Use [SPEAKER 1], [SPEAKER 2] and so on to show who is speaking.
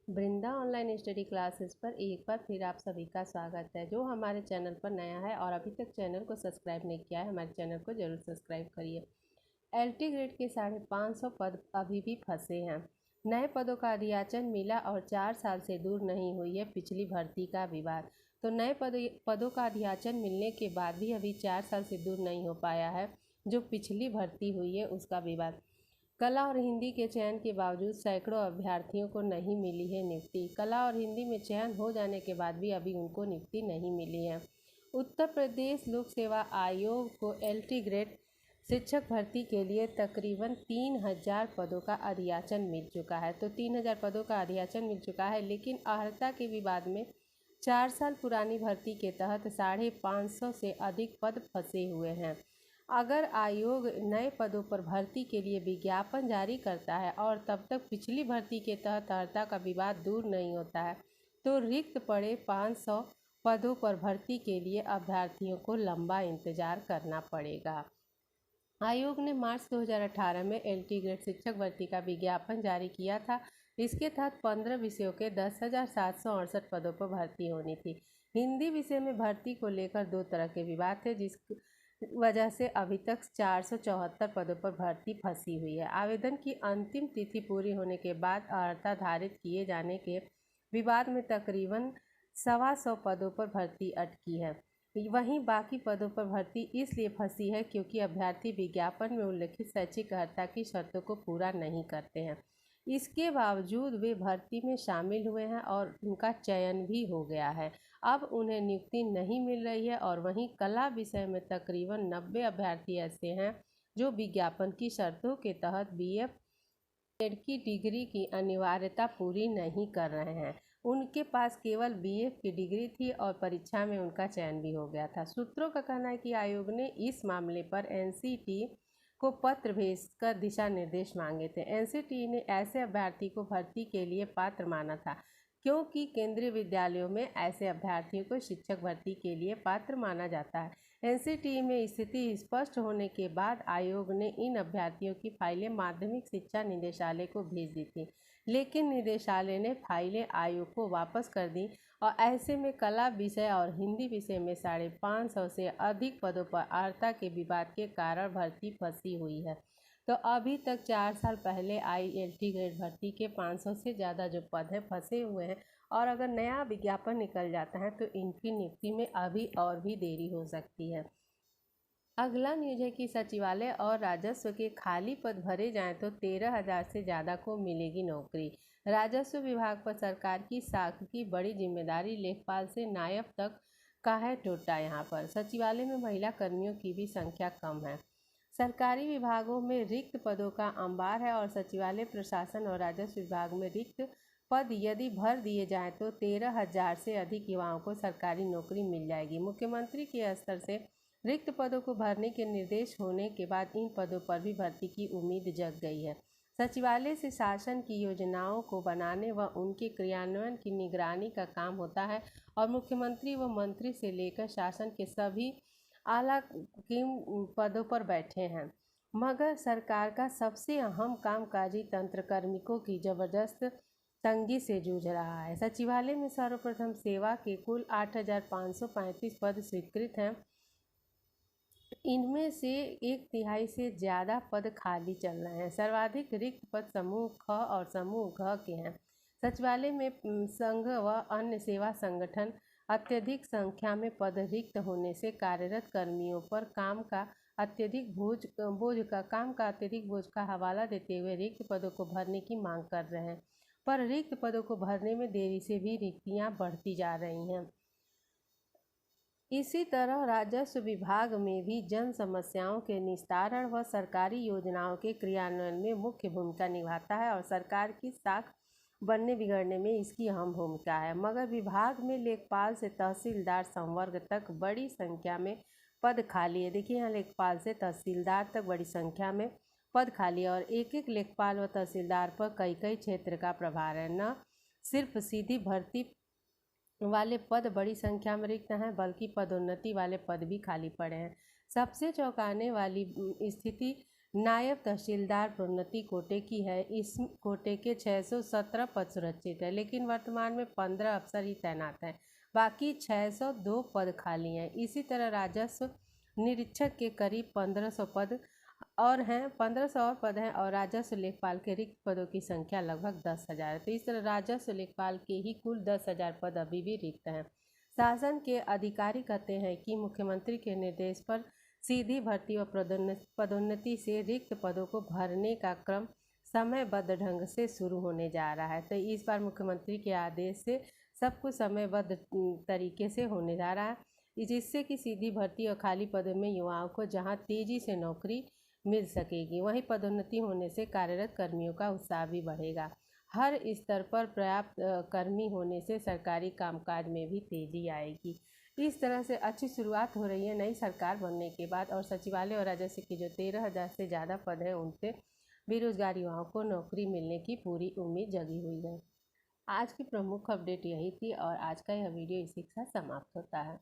[SPEAKER 1] वृंदा online study classes पर एक बार फिर आप सभी का स्वागत है। जो हमारे चैनल पर नया है और अभी तक चैनल को सब्सक्राइब नहीं किया है, हमारे चैनल को जरूर सब्सक्राइब करिए। एलटी ग्रेड के 550 पद अभी भी फंसे हैं। नए पदों का अधियाचन मिला और 4 साल से दूर नहीं हुई है पिछली भर्ती का विवाद। तो नए पदों का अधियाचन मिलने के बाद भी अभी 4 साल से दूर नहीं हो पाया है जो पिछली भर्ती हुई है उसका विवाद। कला और हिंदी के चयन के बावजूद सैकड़ों अभ्यर्थियों को नहीं मिली है नियुक्ति। कला और हिंदी में चयन हो जाने के बाद भी अभी उनको नियुक्ति नहीं मिली है। उत्तर प्रदेश लोक सेवा आयोग को एलटी ग्रेड शिक्षक भर्ती के लिए तकरीबन 3000 पदों का अधियाचन मिल चुका है। तो 3000 पदों का अधियाचन मिल चुका है, लेकिन अर्हता के विवाद में 4 साल पुरानी भर्ती के तहत 550 से अधिक पद फंसे हुए हैं। अगर आयोग नए पदों पर भर्ती के लिए विज्ञापन जारी करता है और तब तक पिछली भर्ती के तहत अर्हता का विवाद दूर नहीं होता है, तो रिक्त पड़े 500 पदों पर भर्ती के लिए अभ्यर्थियों को लंबा इंतजार करना पड़ेगा। आयोग ने मार्च 2018 में एलटी ग्रेड शिक्षक भर्ती का विज्ञापन जारी किया था। इसके तहत 15 विषयों के 10,768 पदों पर भर्ती होनी थी। हिंदी विषय में भर्ती को लेकर 2 तरह के विवाद थे, जिस वजह से अभी तक 474 पदों पर भर्ती फंसी हुई है। आवेदन की अंतिम तिथि पूरी होने के बाद अर्हता धारित किए जाने के विवाद में तकरीबन 125 पदों पर भर्ती अटकी है। वहीं बाकी पदों पर भर्ती इसलिए फंसी है क्योंकि अभ्यर्थी विज्ञापन में उल्लिखित शैक्षिक अर्हता की शर्तों को पूरा नहीं करते हैं। इसके बावजूद वे भर्ती में शामिल हुए हैं और उनका चयन भी हो गया है। अब उन्हें नियुक्ति नहीं मिल रही है। और वहीं कला विषय में तकरीबन 90 अभ्यर्थी ऐसे हैं जो विज्ञापन की शर्तों के तहत बीएड की डिग्री की अनिवार्यता पूरी नहीं कर रहे हैं। उनके पास केवल बीए की डिग्री थी और परीक्षा में उनका चयन भी हो गया था। सूत्रों का कहना है कि आयोग ने इस मामले पर एनसीटी को पत्र भेजकर दिशा निर्देश मांगे थे। एनसीटी ने ऐसे अभ्यर्थी को भर्ती के लिए पात्र माना था, क्योंकि केंद्रीय विद्यालयों में ऐसे अभ्यर्थियों को शिक्षक भर्ती के लिए पात्र माना जाता है। एनसीटी में स्थिति स्पष्ट होने के बाद आयोग ने इन अभ्यर्थियों की फाइलें माध्यमिक शिक्षा निदेशालय को भेज दी थी, लेकिन निदेशालय ने फाइलें आयोग को वापस कर दी और ऐसे में कला विषय और हिंदी विषय में 550 से अधिक पदों पर अर्हता के विवाद के कारण भर्ती फंसी हुई है। तो अभी तक 4 साल पहले आई एलटी ग्रेड भर्ती के 500 से ज़्यादा जो पद हैं फंसे हुए हैं, और अगर नया विज्ञापन निकल जाता है तो इनकी नियुक्ति में अभी और भी देरी हो सकती है। अगला न्यूज है कि सचिवालय और राजस्व के खाली पद भरे जाएं तो 13,000 से ज़्यादा को मिलेगी नौकरी। राजस्व विभाग पर सरकार की साख की बड़ी जिम्मेदारी, लेखपाल से नायब तक का है टोटा। यहाँ पर सचिवालय में महिला कर्मियों की भी संख्या कम है। सरकारी विभागों में रिक्त पदों का अंबार है और सचिवालय, प्रशासन और राजस्व विभाग में रिक्त पद यदि भर दिए जाएं तो 13,000 से अधिक युवाओं को सरकारी नौकरी मिल जाएगी। मुख्यमंत्री के स्तर से रिक्त पदों को भरने के निर्देश होने के बाद इन पदों पर भी भर्ती की उम्मीद जग गई है। सचिवालय से शासन की योजनाओं को बनाने व उनके क्रियान्वयन की निगरानी का काम होता है और मुख्यमंत्री व मंत्री से लेकर शासन के सभी आला पदों पर बैठे हैं। मगर सरकार का सबसे अहम कामकाजी तंत्र कार्मिकों की जबरदस्त तंगी से जूझ रहा है। सचिवालय में सर्वप्रथम सेवा के कुल 8,535 पद स्वीकृत हैं। इनमें से 1/3 से ज़्यादा पद खाली चल रहे हैं। सर्वाधिक रिक्त पद समूह ख और समूह घ के हैं। सचिवालय में संघ व अन्य सेवा संगठन अत्यधिक संख्या में पद रिक्त होने से कार्यरत कर्मियों पर काम का अत्यधिक बोझ का हवाला देते हुए रिक्त पदों को भरने की मांग कर रहे हैं। पर रिक्त पदों को भरने में देरी से भी रिक्तियां बढ़ती जा रही हैं। इसी तरह राजस्व विभाग में भी जन समस्याओं के निस्तारण व सरकारी योजनाओं के क्रियान्वयन में मुख्य भूमिका निभाता है और सरकार की साख बनने बिगड़ने में इसकी अहम भूमिका है। मगर विभाग में लेखपाल से तहसीलदार संवर्ग तक बड़ी संख्या में पद खाली है। देखिए, यहाँ लेखपाल से तहसीलदार तक बड़ी संख्या में पद खाली है और एक एक लेखपाल व तहसीलदार पर कई कई क्षेत्र का प्रभार है। न सिर्फ सीधी भर्ती वाले पद बड़ी संख्या में रिक्त हैं, बल्कि पदोन्नति वाले पद भी खाली पड़े हैं। सबसे चौंकाने वाली स्थिति नायब तहसीलदार प्रोन्नति कोटे की है। इस कोटे के 617 पद सुरक्षित है, लेकिन वर्तमान में 15 अफसर ही तैनात हैं, बाकी 602 पद खाली हैं। इसी तरह राजस्व निरीक्षक के करीब 1500 पद और हैं 1500 और पद हैं, और राजस्व लेखपाल के रिक्त पदों की संख्या लगभग 10,000 है। तो इस तरह राजस्व लेखपाल के ही कुल 10,000 पद अभी भी रिक्त हैं। शासन के अधिकारी कहते हैं कि मुख्यमंत्री के निर्देश पर सीधी भर्ती व पदोन्नति से रिक्त पदों को भरने का क्रम समयबद्ध ढंग से शुरू होने जा रहा है। तो इस बार मुख्यमंत्री के आदेश से सब कुछ समयबद्ध तरीके से होने जा रहा है, जिससे कि सीधी भर्ती और खाली पदों में युवाओं को जहां तेजी से नौकरी मिल सकेगी, वहीं पदोन्नति होने से कार्यरत कर्मियों का उत्साह भी बढ़ेगा। हर स्तर पर पर्याप्त कर्मी होने से सरकारी कामकाज में भी तेजी आएगी। इस तरह से अच्छी शुरुआत हो रही है नई सरकार बनने के बाद, और सचिवालय और राजस्व के जो 13,000 से ज़्यादा पद हैं उनसे बेरोजगार युवाओं को नौकरी मिलने की पूरी उम्मीद जगी हुई है। आज की प्रमुख अपडेट यही थी और आज का यह वीडियो इसी के साथ समाप्त होता है।